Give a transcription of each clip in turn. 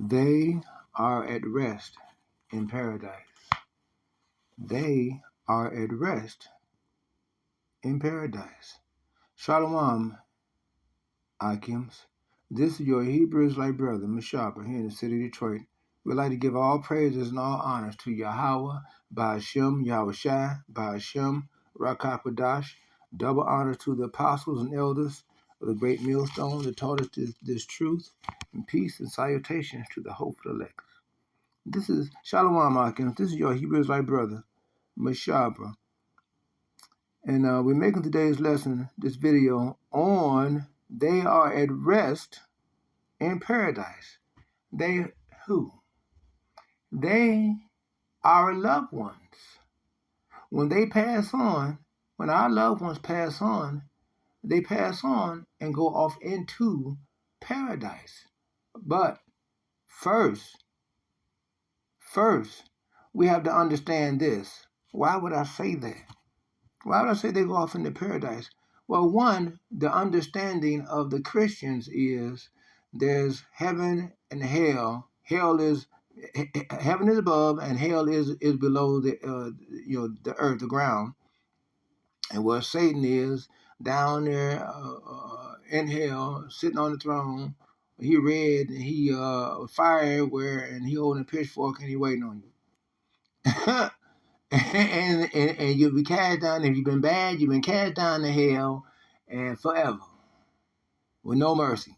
They are at rest in paradise. They are at rest in paradise. Shalom, Akims. This is your Hebrew Israelite brother, Mashaba, here in the city of Detroit. We'd like to give all praises and all honors to Yahweh, Ba'ashem, Yahweh Shai, Ba'ashem, Rakakwadash. Double honors to the apostles and elders of the great millstone that taught us this truth, and peace and salutations to the hopeful elect. This is Shalom, Akims. This is your Hebrew Israelite brother, Mashaba. And we're making today's lesson, this video, on they are at rest in paradise. They who? They are our loved ones. When they pass on, when our loved ones pass on, they pass on and go off into paradise. But first, we have to understand this. Why would I say that? Why would I say they go off into paradise? Well, one, the understanding of the Christians is there's heaven and hell. Heaven is above, and hell is below the the earth, the ground, and where Satan is down there in hell, sitting on the throne. He red, he fire everywhere, and he holding a pitchfork, and he waiting on you. and you'll be cast down. If you've been bad, you've been cast down to hell and forever with no mercy.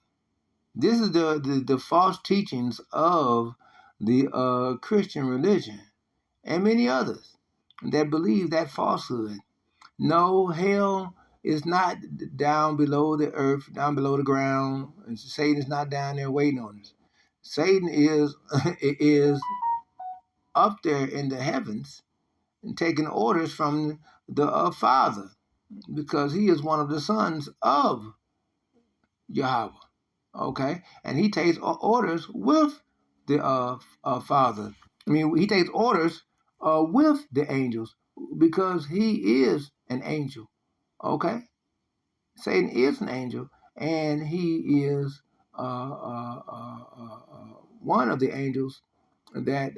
This is the false teachings of the Christian religion and many others that believe that falsehood. No, hell is not down below the earth, down below the ground, and Satan is not down there waiting on us. Satan is is up there in the heavens and taking orders from the Father, because he is one of the sons of Yahweh. Okay, and he takes orders with the Father. I mean, he takes orders with the angels because he is an angel. Okay, Satan is an angel, and he is one of the angels that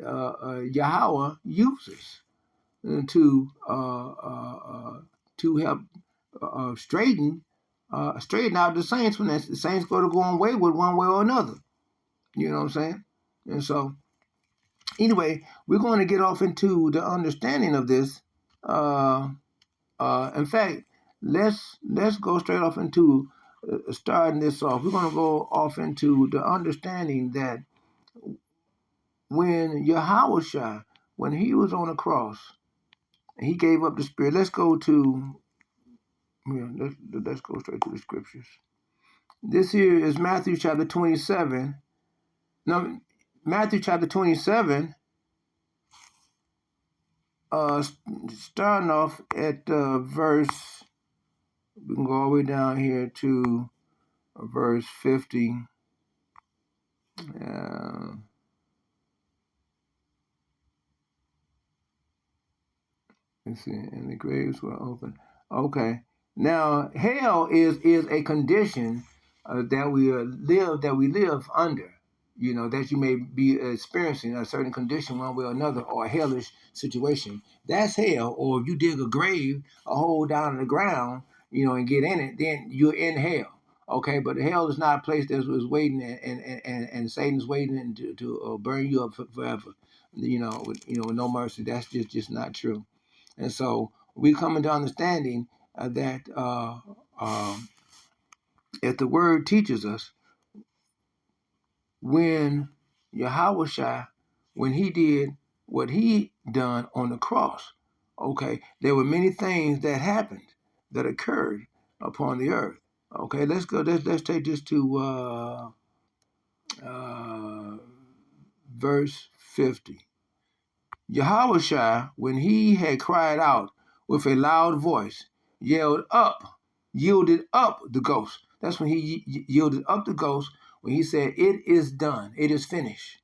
Yahweh uses to help straighten out the saints when the saints go to go wayward one way or another. You know what I'm saying? And so, anyway, we're going to get off into the understanding of this. In fact, let's go straight off into starting this off. We're going to go off into the understanding that when Yahweh, when he was on the cross, he gave up the spirit. Let's go to let's go straight to the scriptures. This here is Matthew chapter 27. No, Matthew chapter 27, starting off at verse, we can go all the way down here to verse 50. Let's see, and the graves were open. Okay. Now, hell is a condition that we live under. You know, that you may be experiencing a certain condition one way or another, or a hellish situation. That's hell. Or if you dig a grave, a hole down in the ground, and get in it, then you're in hell. Okay, but hell is not a place that was waiting, and Satan's waiting to burn you up forever. With no mercy. That's just not true. And so we come into understanding that if the word teaches us, when Yahweh, when he did what he done on the cross, okay, there were many things that happened, that occurred upon the earth. Okay, let's go. Let's take this to verse 50. Yahweh, when he had cried out with a loud voice, yielded up the ghost. That's when he yielded up the ghost, when he said, "It is done, it is finished."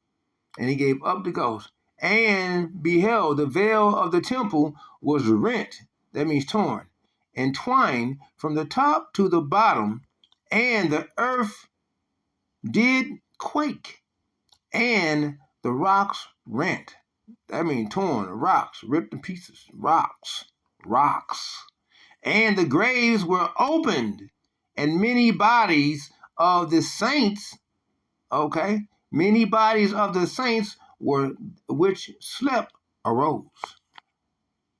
And he gave up the ghost. And beheld, the veil of the temple was rent, that means torn, and twined from the top to the bottom, and the earth did quake, and the rocks rent. That means torn, rocks, ripped in pieces, rocks. And the graves were opened, and many bodies of the saints, okay, many bodies of the saints were which slept arose.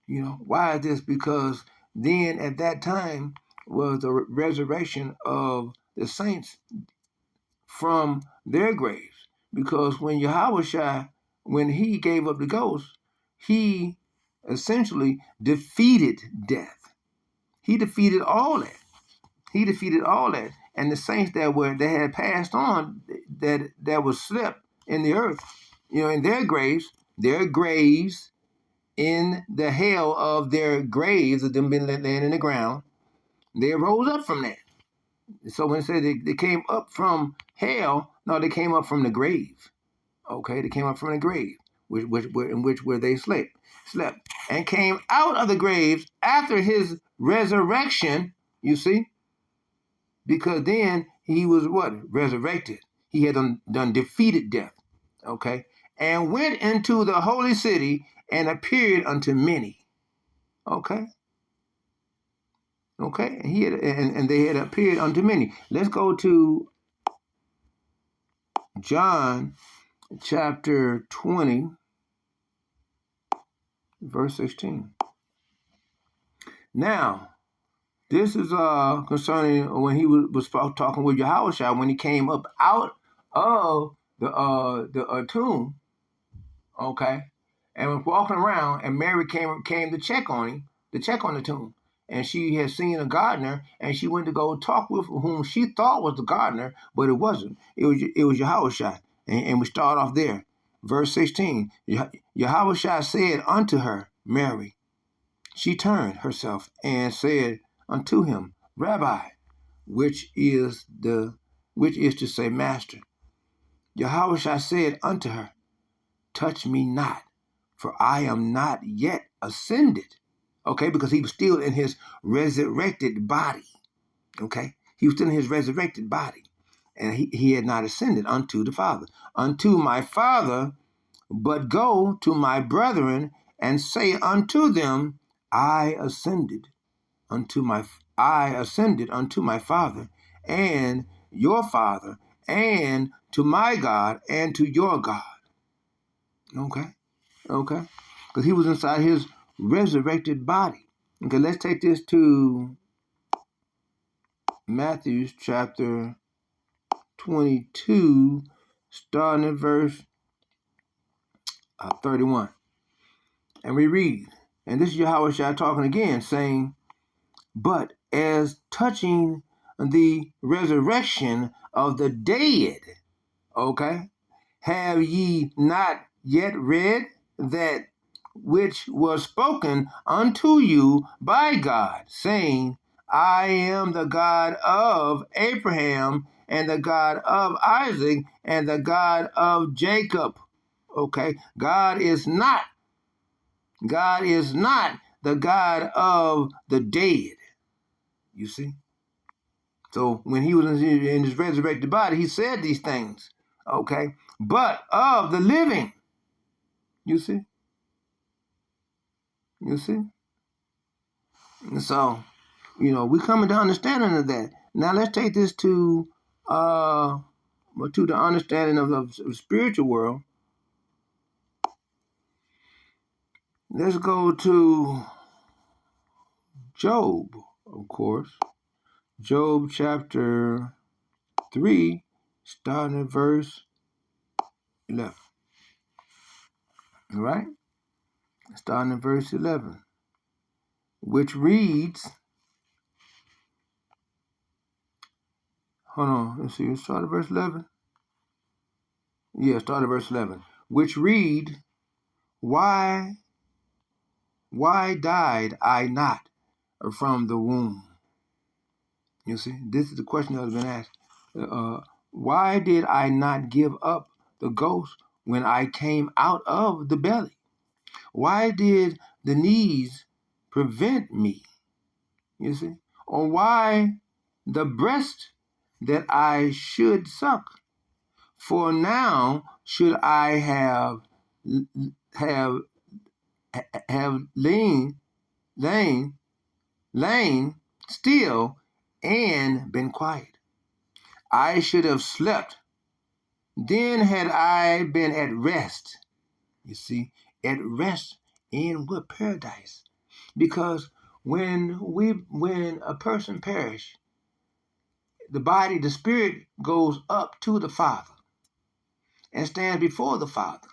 Why is this? Because then at that time was the resurrection of the saints from their graves. Because when Yahushua, when he gave up the ghost, he essentially defeated death. He defeated all that. And the saints that had passed on, that was slept in the earth, in their graves in the hell of their graves of them being laying in the ground, they rose up from that. So when it said they came up from hell, no, they came up from the grave. Okay, they came up from the grave, in which where they slept, and came out of the graves after his resurrection. You see, because then he was what? Resurrected. He had done defeated death. Okay, and went into the holy city and appeared unto many. Okay. And he had, and they had appeared unto many. Let's go to John chapter 20, verse 16. Now, this is concerning when he was talking with Yahushua when he came up out of the tomb, okay, and was walking around, and Mary came to check on him, to check on the tomb, and she had seen a gardener, and she went to go talk with whom she thought was the gardener, but it wasn't. It was Yahushua, and we start off there, verse 16. Yahushua said unto her, Mary. She turned herself and said unto him, Rabbi, which is to say, Master. Yahushua said unto her, Touch me not, for I am not yet ascended. Okay, because he was still in his resurrected body. Okay, he was still in his resurrected body, and he had not ascended unto the Father, unto my Father, but go to my brethren and say unto them, I ascended unto my Father and your Father, and to my God and to your God. Okay, because he was inside his resurrected body. Okay, let's take this to Matthew chapter 22, starting at verse 31. And we read, and this is Yahushua talking again, saying, But as touching the resurrection of the dead, okay, have ye not yet read that which was spoken unto you by God, saying, I am the God of Abraham, and the God of Isaac, and the God of Jacob. Okay, God is not the God of the dead. You see? So when he was in his resurrected body, he said these things. Okay? But of the living. You see? And so, we coming to understanding of that. Now let's take this to the understanding of the spiritual world. Let's go to Job, of course. Job chapter 3, starting at verse 11. All right? Starting at verse 11, which reads, hold on, let's see, start at verse 11. Yeah, start at verse 11, which read, Why died I not from the womb? You see, this is the question that has been asked. Why did I not give up the ghost when I came out of the belly? Why did the knees prevent me? You see, or why the breast that I should suck? For now should I have have lain lain still and been quiet. I should have slept. Then had I been at rest. You see, at rest in what paradise? Because when a person perish, the spirit goes up to the Father and stands before the Father.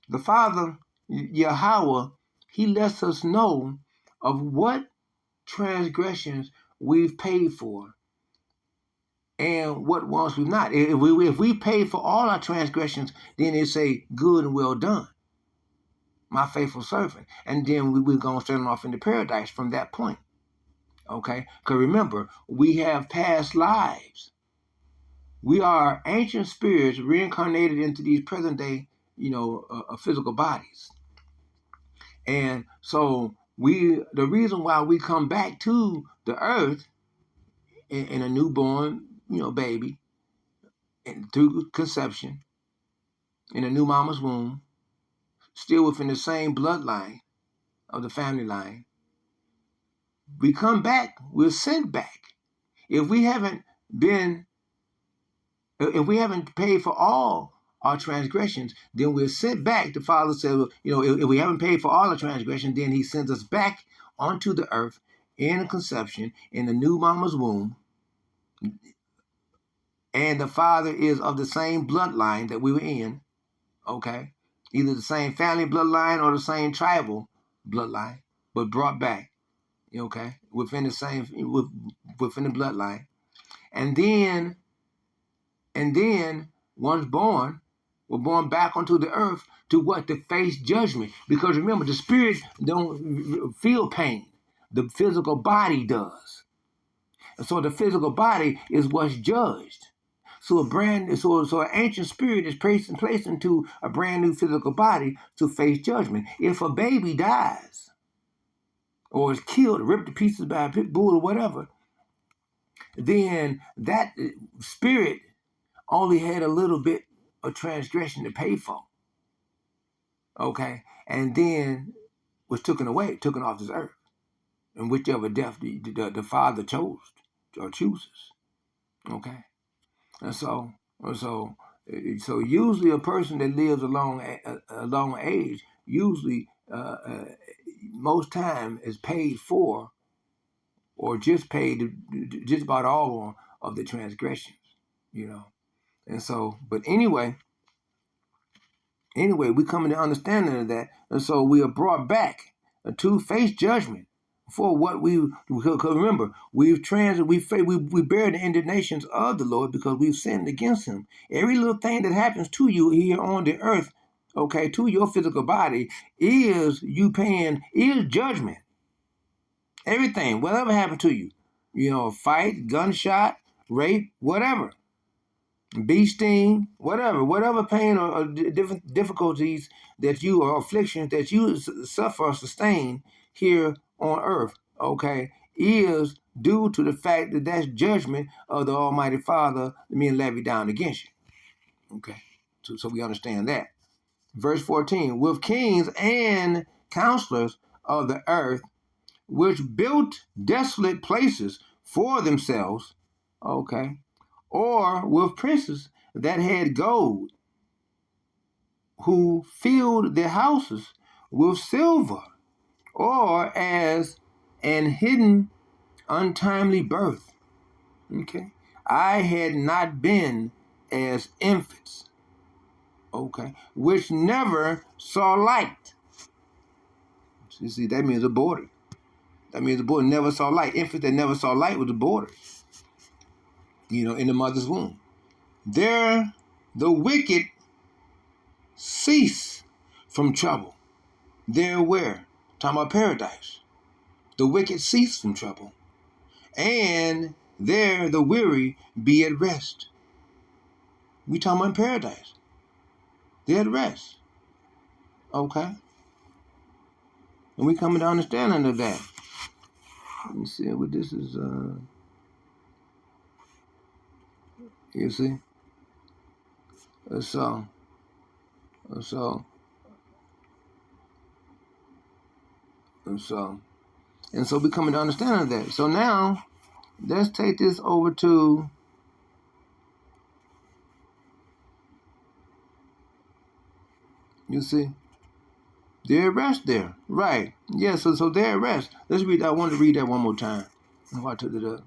The Father, Yahweh, he lets us know of what transgressions we've paid for and what ones we've not. If we pay for all our transgressions, then it say, good and well done, my faithful servant. And then we're going to send off into paradise from that point. Okay? Because remember, we have past lives. We are ancient spirits reincarnated into these present day, physical bodies. And so the reason why we come back to the earth in a newborn, baby, and through conception, in a new mama's womb, still within the same bloodline of the family line, we come back, we're sent back. If we haven't been, if we haven't paid for all our transgressions, then we're sent back. The Father said, if we haven't paid for all our transgressions, then He sends us back onto the earth in conception, in the new mama's womb. And the Father is of the same bloodline that we were in, okay? Either the same family bloodline or the same tribal bloodline, but brought back, okay, within the bloodline. And then once born, we're born back onto the earth to what? To face judgment. Because remember, the spirit don't feel pain. The physical body does. And so the physical body is what's judged. So an ancient spirit is placed into a brand new physical body to face judgment. If a baby dies or is killed, ripped to pieces by a pit bull or whatever, then that spirit only had a little bit of transgression to pay for. Okay? And then was taken off this earth. And whichever death the Father chose or chooses. Okay? And so usually a person that lives a long age, usually most time is paid for or just paid just about all of the transgressions, And so, but anyway, we come into understanding of that, and so we are brought back to face judgment for what remember, we bear the indignations of the Lord because we've sinned against Him. Every little thing that happens to you here on the earth, okay, to your physical body, is judgment. Everything, whatever happened to you, fight, gunshot, rape, whatever. Bee sting, whatever pain or different difficulties that you or afflictions that you suffer or sustain here on earth, okay, is due to the fact that that's judgment of the Almighty Father being levied down against you. Okay, so we understand that. Verse 14, with kings and counselors of the earth, which built desolate places for themselves, okay, or with princes that had gold, who filled their houses with silver, or as an hidden untimely birth. Okay. I had not been as infants, okay, which never saw light. You see, that means aborted. That means the boy never saw light. Infants that never saw light was aborted, in the mother's womb. There, the wicked cease from trouble. There where? Talking about paradise. The wicked cease from trouble. And there the weary be at rest. We talking about paradise. They're at rest. Okay? And we coming to understanding of that. Let me see what this is. You see? So, so, so, and so we coming to understand that. So now, let's take this over to, you see, they're at rest there. Right. Yeah, so they're at rest. Let's read that. I want to read that one more time. Oh, I took it up.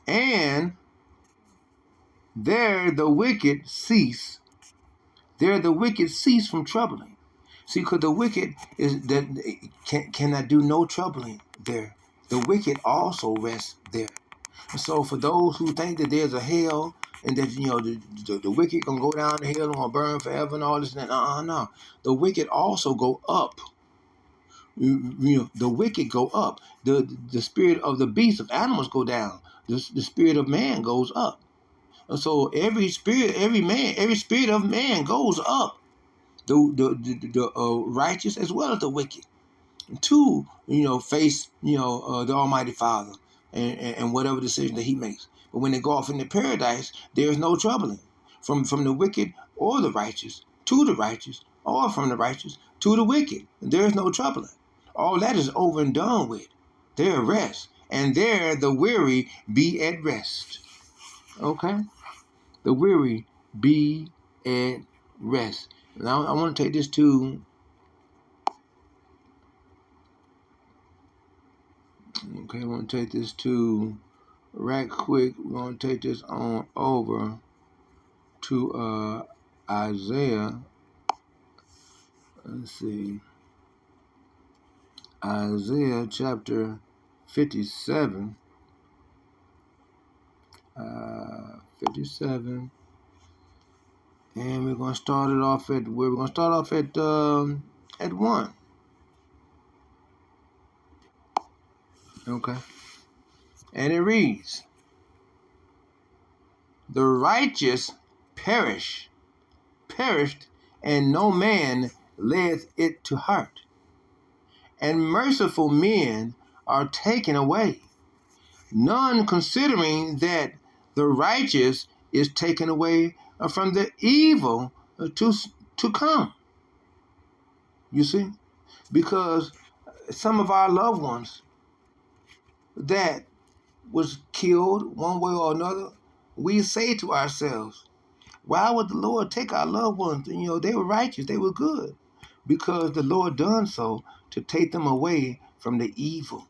And there the wicked cease. There the wicked cease from troubling. See, because the wicked is that cannot do no troubling there. The wicked also rest there. So for those who think that there's a hell and that the wicked gonna go down the hell and gonna burn forever and all this and that, no. The wicked also go up. The wicked go up. The spirit of the beasts of animals go down. The spirit of man goes up. So every spirit of man goes up. The righteous as well as the wicked. To face the Almighty Father and whatever decision that He makes. But when they go off into paradise, there is no troubling from the wicked or the righteous to the righteous, or from the righteous to the wicked. There is no troubling. All that is over and done with. There rest, and there the weary be at rest. Okay, the weary be at rest. Now I want to take this to. Okay, I want to take this to right quick. We're going to take this on over to Isaiah. Let's see. Isaiah chapter 57. 57. And we're going to start it off at where we're going to start off at 1. Okay. And it reads, the righteous perished, and no man layeth it to heart. And merciful men are taken away, none considering that the righteous is taken away from the evil to come. You see? Because some of our loved ones that was killed one way or another, we say to ourselves, why would the Lord take our loved ones? They were righteous, they were good. Because the Lord done so to take them away from the evil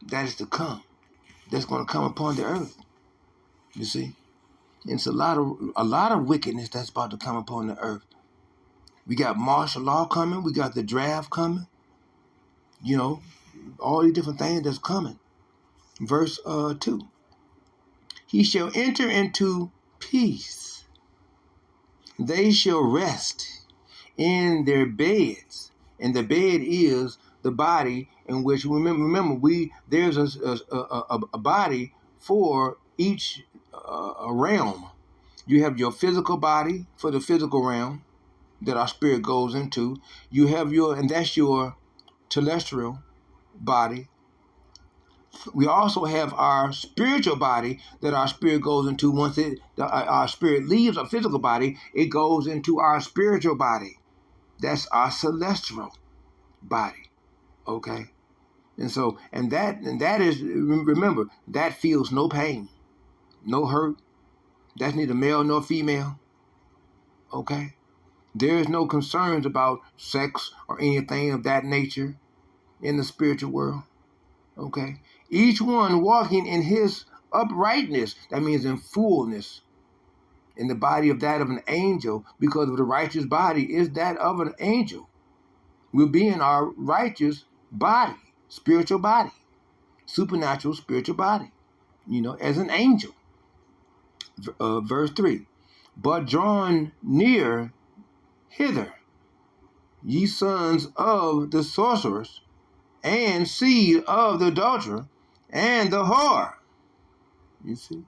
that is to come, that's going to come upon the earth. You see? And it's a lot of wickedness that's about to come upon the earth. We got martial law coming, we got the draft coming, all these different things that's coming. Verse 2. He shall enter into peace. They shall rest in their beds. And the bed is the body in which, remember there's a body for each realm. You have your physical body for the physical realm that our spirit goes into. You have and that's your terrestrial body. We also have our spiritual body that our spirit goes into. Once our spirit leaves our physical body, it goes into our spiritual body. That's our celestial body. Okay? And that is, remember, that feels no pain, no hurt. That's neither male nor female. Okay? There is no concerns about sex or anything of that nature in the spiritual world. Okay? Each one walking in his uprightness, that means in fullness, in the body of that of an angel, because of the righteous body is that of an angel. We'll be in our righteous body, spiritual body, supernatural spiritual body, as an angel. Verse 3, but drawn near hither, ye sons of the sorcerers, and seed of the adulterer, and the whore. You see?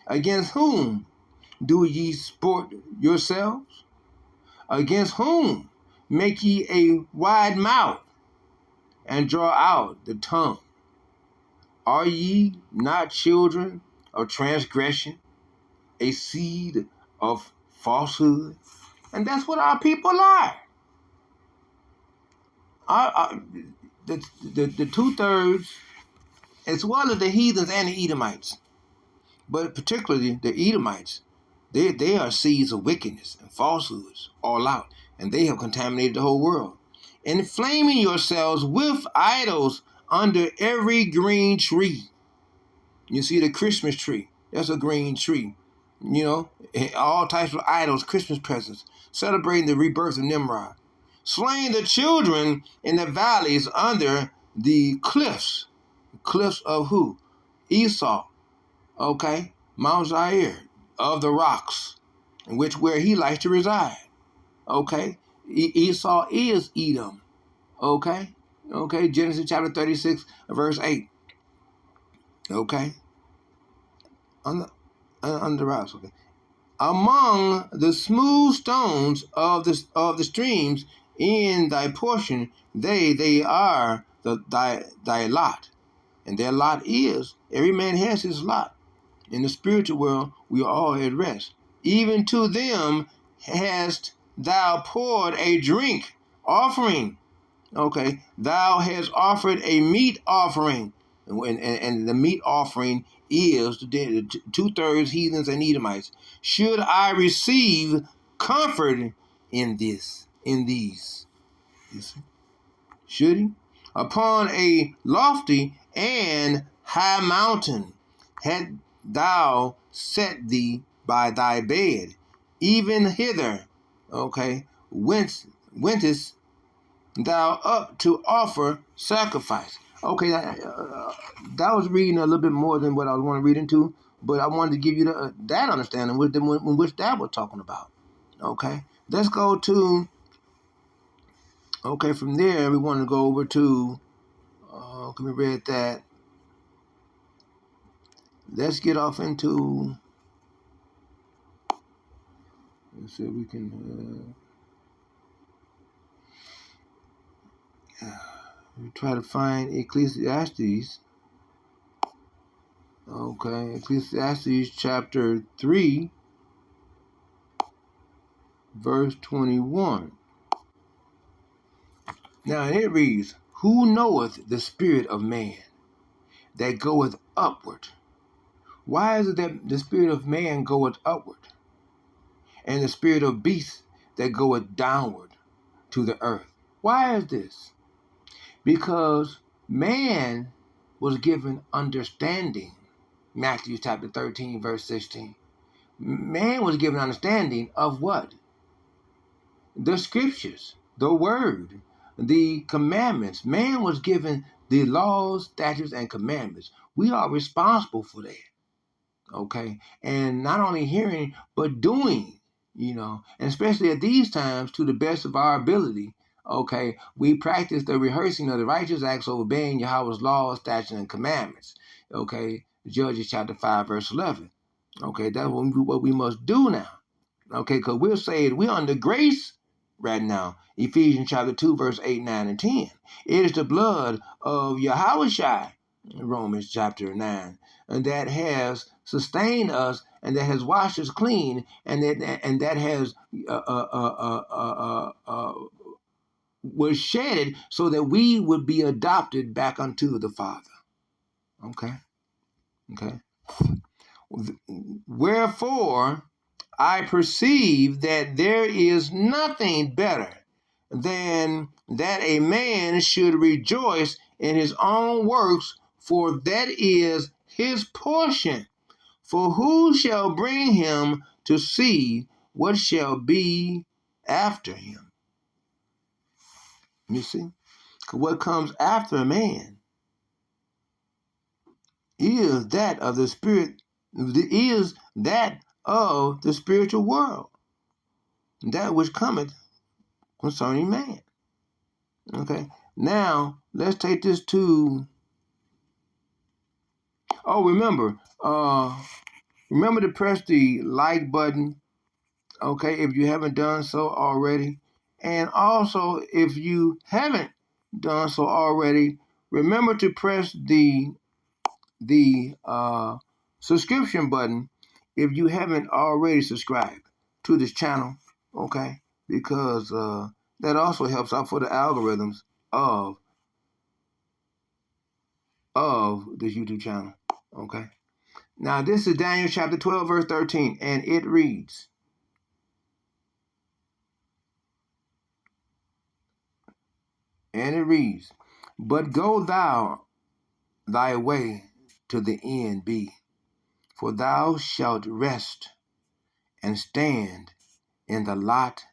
Against whom do ye sport yourselves? Against whom make ye a wide mouth, and draw out the tongue? Are ye not children of transgression, a seed of falsehood. And that's what our people are. The 2/3, as well as the heathens and the Edomites, but particularly the Edomites, they are seeds of wickedness and falsehoods all out, and they have contaminated the whole world, inflaming yourselves with idols under every green tree. You see the Christmas tree, that's a green tree. All types of idols, Christmas presents, celebrating the rebirth of Nimrod. Slaying the children in the valleys under the cliffs. Cliffs of who? Esau. Okay? Mount Zaire, of the rocks, in where he likes to reside. Okay? Esau is Edom. Okay? Okay? Genesis chapter 36, verse 8. Okay? On the rocks. Okay? Among the smooth stones of the streams in thy portion, they are thy lot. And their lot is, every man has his lot. In the spiritual world, we are all at rest. Even to them hast thou poured a drink offering. Okay, thou hast offered a meat offering. And the meat offering is the 2/3 heathens and Edomites. Should I receive comfort in these? You see? Should he? Upon a lofty and high mountain had thou set thee by thy bed, even hither, okay, wentest thou up to offer sacrifice. Okay, that was reading a little bit more than what I want to read into, but I wanted to give you that understanding which that was talking about. Okay, let's go to, okay, from there we want to go over to, can we read that? Let's get off into, let's see if we can, we try to find Ecclesiastes. Okay, Ecclesiastes chapter 3, verse 21. Now it reads, Who knoweth the spirit of man that goeth upward? Why is it that the spirit of man goeth upward, and the spirit of beast that goeth downward to the earth? Why is this? Because man was given understanding. Matthew chapter 13, verse 16. Man was given understanding of what? The scriptures, the word, the commandments. Man was given the laws, statutes, and commandments. We are responsible for that. Okay? And not only hearing, but doing, and especially at these times, to the best of our ability. Okay, we practice the rehearsing of the righteous acts of obeying Yahweh's laws, statutes, and commandments. Okay, Judges chapter 5, verse 11. Okay, that's what we must do now. Okay, because we're saved, we're under grace right now. Ephesians chapter 2, verse 8, 9, and 10. It is the blood of Yahweh, Romans chapter 9, and that has sustained us, and that has washed us clean, and that has was shedded so that we would be adopted back unto the Father. Okay. Wherefore, I perceive that there is nothing better than that a man should rejoice in his own works, for that is his portion. For who shall bring him to see what shall be after him? You see? What comes after a man is that of the spirit, is that of the spiritual world, that which cometh concerning man. Okay, now let's take this to, remember to press the like button, okay, if you haven't done so already. And also, if you haven't done so already, remember to press the subscription button if you haven't already subscribed to this channel, okay, because that also helps out for the algorithms of this YouTube channel, okay. Now this is Daniel chapter 12 verse 13, and it reads, but go thou thy way to the end be, for thou shalt rest and stand in the lot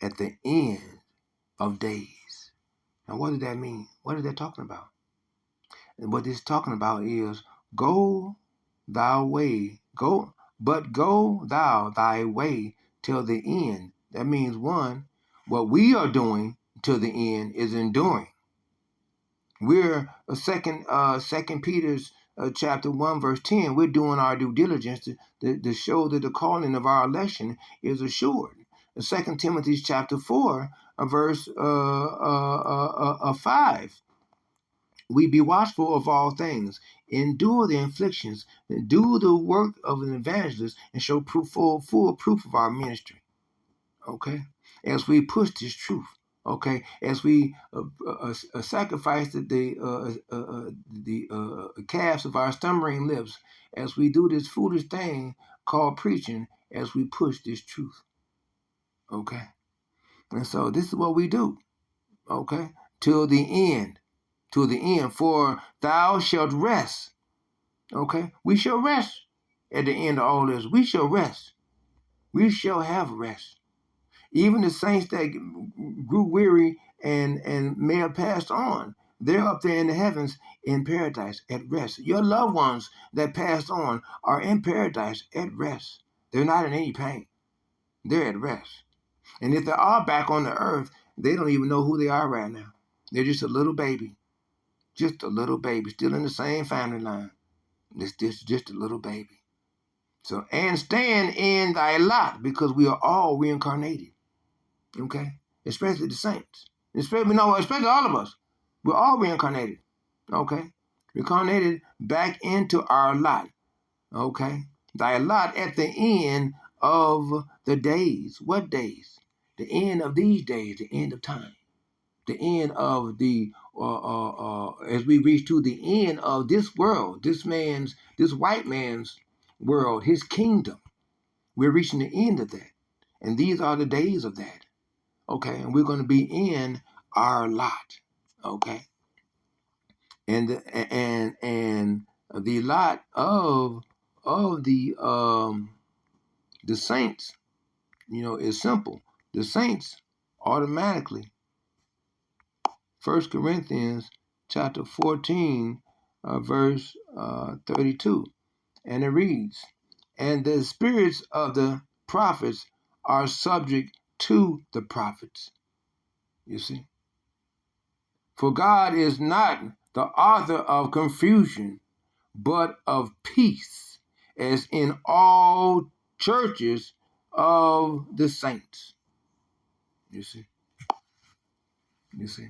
at the end of days. Now what does that mean? What is that talking about? And what this is talking about is go thou way, go thou thy way till the end. That means one, what we are doing till the end is enduring. We're second Peter's chapter 1 verse 10. We're doing our due diligence to show that the calling of our election is assured. Second Timothy chapter 4 verse 5. We be watchful of all things, endure the afflictions, do the work of an evangelist, and show full proof of our ministry. Okay, as we push this truth. Okay, as we sacrifice the calves of our stumbling lips, as we do this foolish thing called preaching, as we push this truth. Okay, and so this is what we do. Okay, till the end. To the end, for thou shalt rest. Okay, we shall rest at the end of all this. We shall rest. We shall have rest. Even the saints that grew weary and may have passed on, they're up there in the heavens in paradise at rest. Your loved ones that passed on are in paradise at rest. They're not in any pain. They're at rest. And if they are back on the earth, they don't even know who they are right now. They're just a little baby. Just a little baby, still in the same family line. It's just a little baby. So, and stand in thy lot, because we are all reincarnated. Okay? Especially the saints. Especially all of us. We're all reincarnated. Okay? Reincarnated back into our lot. Okay? Thy lot at the end of the days. What days? The end of these days, the end of time. The end of the as we reach to the end of this world, this white man's world, his kingdom. We're reaching the end of that, and these are the days of that. Okay, and we're going to be in our lot. Okay, and the lot of the saints, is simple. The saints automatically. 1 Corinthians chapter 14, verse 32. And it reads, and the spirits of the prophets are subject to the prophets. You see? For God is not the author of confusion, but of peace, as in all churches of the saints. You see? You see?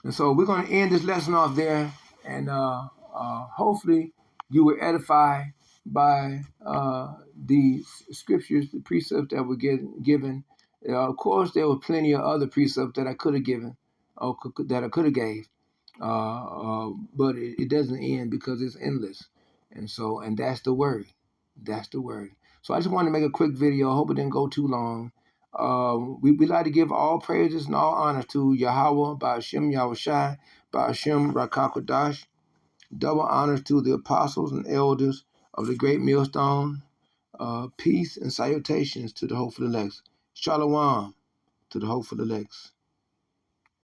And so we're going to end this lesson off there, and hopefully you were edified by the scriptures, the precepts that were given. Of course, there were plenty of other precepts that I could have given, or that I could have gave, but it doesn't end because it's endless. And that's the word. That's the word. So I just wanted to make a quick video. I hope it didn't go too long. We like to give all praises and all honor to Yahweh, Ba'ashem Yahushai, Ba'ashem Rakakwadash. Double honors to the apostles and elders of the great millstone. Peace and salutations to the hopeful elects. Shalom to the hopeful elects.